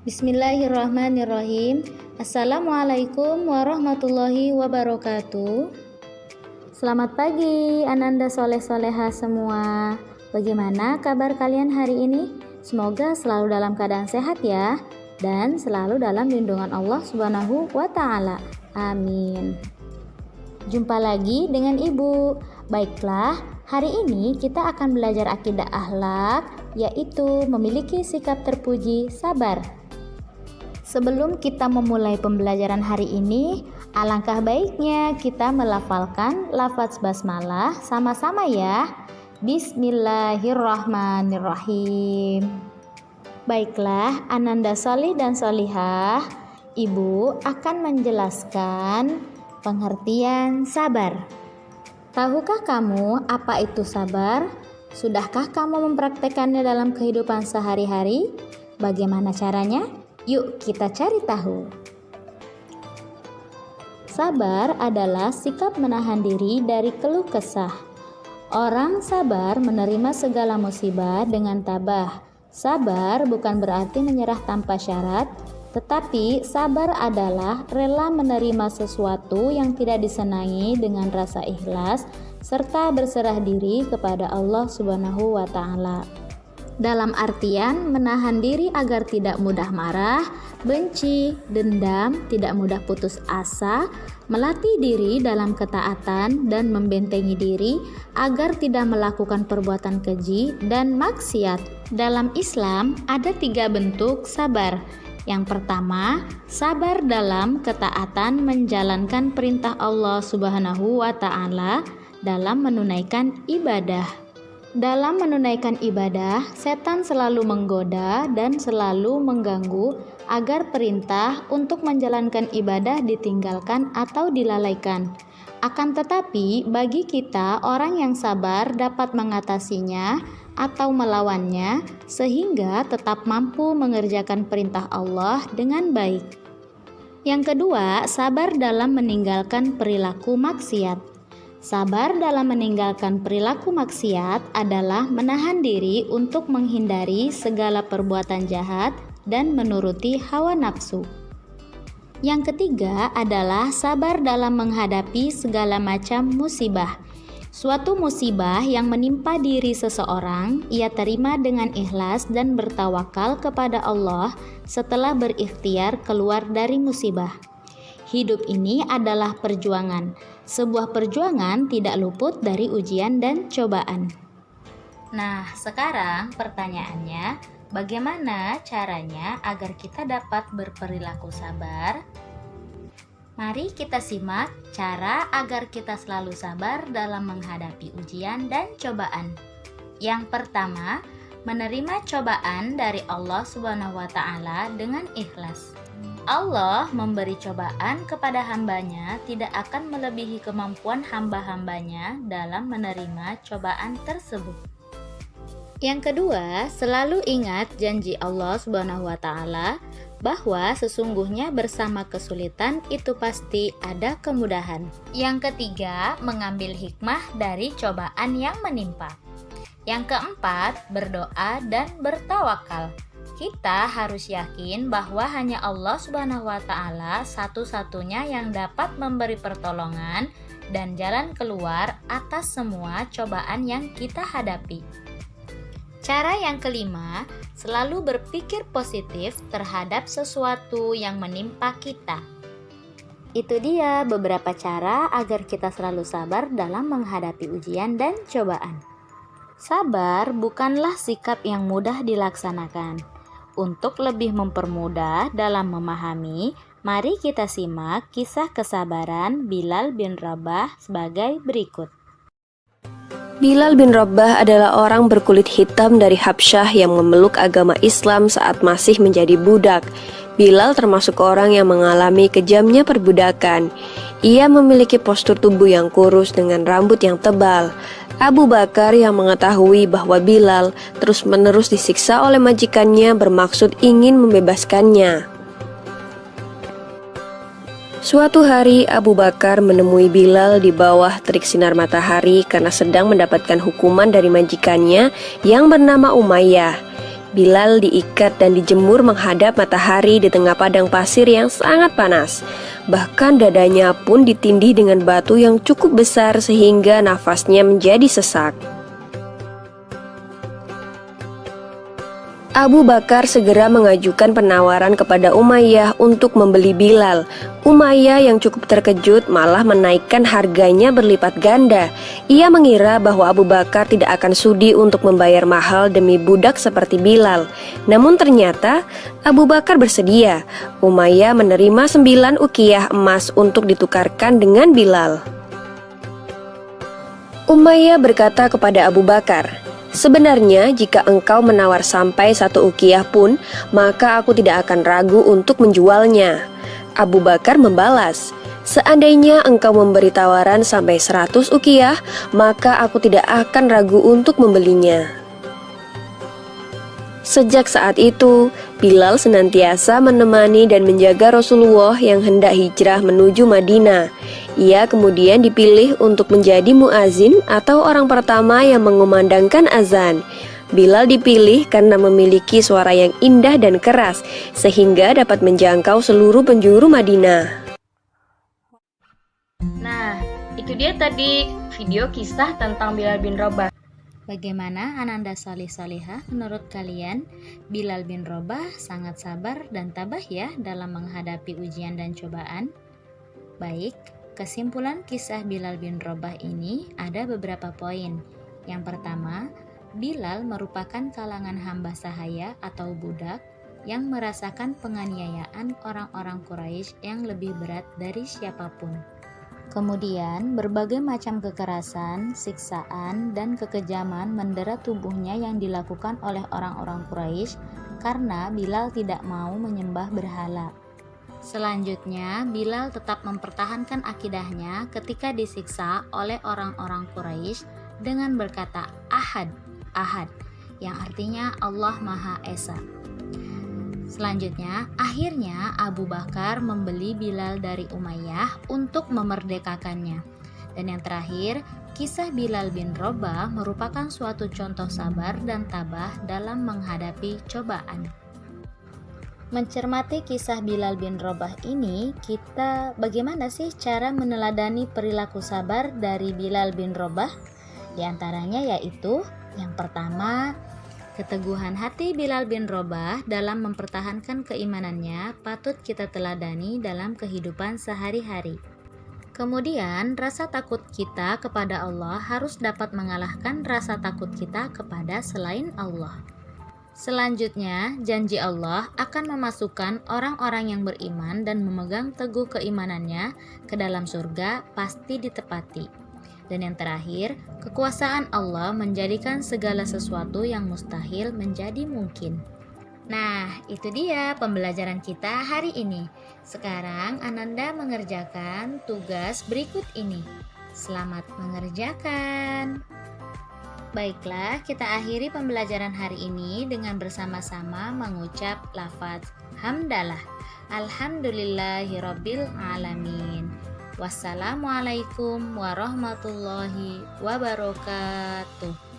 Bismillahirrahmanirrahim. Assalamualaikum warahmatullahi wabarakatuh. Selamat pagi Ananda soleh-soleha semua. Bagaimana kabar kalian hari ini? Semoga selalu dalam keadaan sehat ya, dan selalu dalam lindungan Allah Subhanahu wa Ta'ala. Amin. Jumpa lagi dengan Ibu. Baiklah, hari ini kita akan belajar akidah akhlak, yaitu memiliki sikap terpuji, sabar. Sebelum kita memulai pembelajaran hari ini, alangkah baiknya kita melafalkan lafaz basmalah sama-sama ya. Bismillahirrahmanirrahim. Baiklah, Ananda solih dan solihah, Ibu akan menjelaskan pengertian sabar. Tahukah kamu apa itu sabar? Sudahkah kamu mempraktekannya dalam kehidupan sehari-hari? Bagaimana caranya? Yuk kita cari tahu. Sabar adalah sikap menahan diri dari keluh kesah. Orang sabar menerima segala musibah dengan tabah. Sabar bukan berarti menyerah tanpa syarat, tetapi sabar adalah rela menerima sesuatu yang tidak disenangi dengan rasa ikhlas serta berserah diri kepada Allah Subhanahu wa Ta'ala. Dalam artian menahan diri agar tidak mudah marah, benci, dendam, tidak mudah putus asa, melatih diri dalam ketaatan dan membentengi diri agar tidak melakukan perbuatan keji dan maksiat. Dalam Islam ada 3 bentuk sabar. Yang pertama, sabar dalam ketaatan menjalankan perintah Allah Subhanahu wa Ta'ala dalam menunaikan ibadah. Dalam menunaikan ibadah, setan selalu menggoda dan selalu mengganggu agar perintah untuk menjalankan ibadah ditinggalkan atau dilalaikan. Akan tetapi, bagi kita orang yang sabar dapat mengatasinya atau melawannya sehingga tetap mampu mengerjakan perintah Allah dengan baik. Yang kedua, sabar dalam meninggalkan perilaku maksiat. Sabar dalam meninggalkan perilaku maksiat adalah menahan diri untuk menghindari segala perbuatan jahat dan menuruti hawa nafsu. Yang ketiga adalah sabar dalam menghadapi segala macam musibah. Suatu musibah yang menimpa diri seseorang, ia terima dengan ikhlas dan bertawakal kepada Allah setelah berikhtiar keluar dari musibah. Hidup ini adalah perjuangan. Sebuah perjuangan tidak luput dari ujian dan cobaan. Nah, sekarang pertanyaannya, bagaimana caranya agar kita dapat berperilaku sabar? Mari kita simak cara agar kita selalu sabar dalam menghadapi ujian dan cobaan. Yang pertama, menerima cobaan dari Allah Subhanahu wa Ta'ala dengan ikhlas. Allah memberi cobaan kepada hambanya tidak akan melebihi kemampuan hamba-hambanya dalam menerima cobaan tersebut. Yang kedua, selalu ingat janji Allah Subhanahu wa Ta'ala bahwa sesungguhnya bersama kesulitan itu pasti ada kemudahan. Yang ketiga, mengambil hikmah dari cobaan yang menimpa. Yang keempat, berdoa dan bertawakal. Kita harus yakin bahwa hanya Allah Subhanahu wa Ta'ala satu-satunya yang dapat memberi pertolongan dan jalan keluar atas semua cobaan yang kita hadapi. Cara yang kelima, selalu berpikir positif terhadap sesuatu yang menimpa kita. Itu dia beberapa cara agar kita selalu sabar dalam menghadapi ujian dan cobaan. Sabar bukanlah sikap yang mudah dilaksanakan. Untuk lebih mempermudah dalam memahami, mari kita simak kisah kesabaran Bilal bin Rabah sebagai berikut. Bilal bin Rabah adalah orang berkulit hitam dari Habsyah yang memeluk agama Islam saat masih menjadi budak. Bilal termasuk orang yang mengalami kejamnya perbudakan. Ia memiliki postur tubuh yang kurus dengan rambut yang tebal. Abu Bakar yang mengetahui bahwa Bilal terus-menerus disiksa oleh majikannya bermaksud ingin membebaskannya. Suatu hari Abu Bakar menemui Bilal di bawah terik sinar matahari karena sedang mendapatkan hukuman dari majikannya yang bernama Umayyah. Bilal diikat dan dijemur menghadap matahari di tengah padang pasir yang sangat panas. Bahkan dadanya pun ditindih dengan batu yang cukup besar sehingga nafasnya menjadi sesak. Abu Bakar segera mengajukan penawaran kepada Umayyah untuk membeli Bilal. Umayyah yang cukup terkejut malah menaikkan harganya berlipat ganda. Ia mengira bahwa Abu Bakar tidak akan sudi untuk membayar mahal demi budak seperti Bilal. Namun ternyata Abu Bakar bersedia. Umayyah menerima 9 ukiyah emas untuk ditukarkan dengan Bilal. Umayyah berkata kepada Abu Bakar, "Sebenarnya jika engkau menawar sampai 1 ukiyah pun, maka aku tidak akan ragu untuk menjualnya." Abu Bakar membalas, "Seandainya engkau memberi tawaran sampai 100 ukiyah, maka aku tidak akan ragu untuk membelinya." Sejak saat itu, Bilal senantiasa menemani dan menjaga Rasulullah yang hendak hijrah menuju Madinah. Ia kemudian dipilih untuk menjadi muazin atau orang pertama yang mengumandangkan azan. Bilal dipilih karena memiliki suara yang indah dan keras, sehingga dapat menjangkau seluruh penjuru Madinah. Nah, itu dia tadi video kisah tentang Bilal bin Rabah. Bagaimana Ananda Solih-Solihah menurut kalian? Bilal bin Rabah sangat sabar dan tabah ya dalam menghadapi ujian dan cobaan. Baik, kesimpulan kisah Bilal bin Rabah ini ada beberapa poin. Yang pertama, Bilal merupakan kalangan hamba sahaya atau budak yang merasakan penganiayaan orang-orang Quraisy yang lebih berat dari siapapun. Kemudian, berbagai macam kekerasan, siksaan, dan kekejaman mendera tubuhnya yang dilakukan oleh orang-orang Quraisy karena Bilal tidak mau menyembah berhala. Selanjutnya, Bilal tetap mempertahankan akidahnya ketika disiksa oleh orang-orang Quraisy dengan berkata Ahad, Ahad, yang artinya Allah Maha Esa. Selanjutnya, akhirnya Abu Bakar membeli Bilal dari Umayyah untuk memerdekakannya. Dan yang terakhir, kisah Bilal bin Rabah merupakan suatu contoh sabar dan tabah dalam menghadapi cobaan. Mencermati kisah Bilal bin Rabah ini, kita bagaimana sih cara meneladani perilaku sabar dari Bilal bin Rabah? Di antaranya yaitu, yang pertama, keteguhan hati Bilal bin Rabah dalam mempertahankan keimanannya patut kita teladani dalam kehidupan sehari-hari. Kemudian, rasa takut kita kepada Allah harus dapat mengalahkan rasa takut kita kepada selain Allah. Selanjutnya, janji Allah akan memasukkan orang-orang yang beriman dan memegang teguh keimanannya ke dalam surga pasti ditepati. Dan yang terakhir, kekuasaan Allah menjadikan segala sesuatu yang mustahil menjadi mungkin. Nah, itu dia pembelajaran kita hari ini. Sekarang Ananda mengerjakan tugas berikut ini. Selamat mengerjakan. Baiklah, kita akhiri pembelajaran hari ini dengan bersama-sama mengucap lafaz hamdalah. Alhamdulillahirabbil alamin. Wassalamualaikum warahmatullahi wabarakatuh.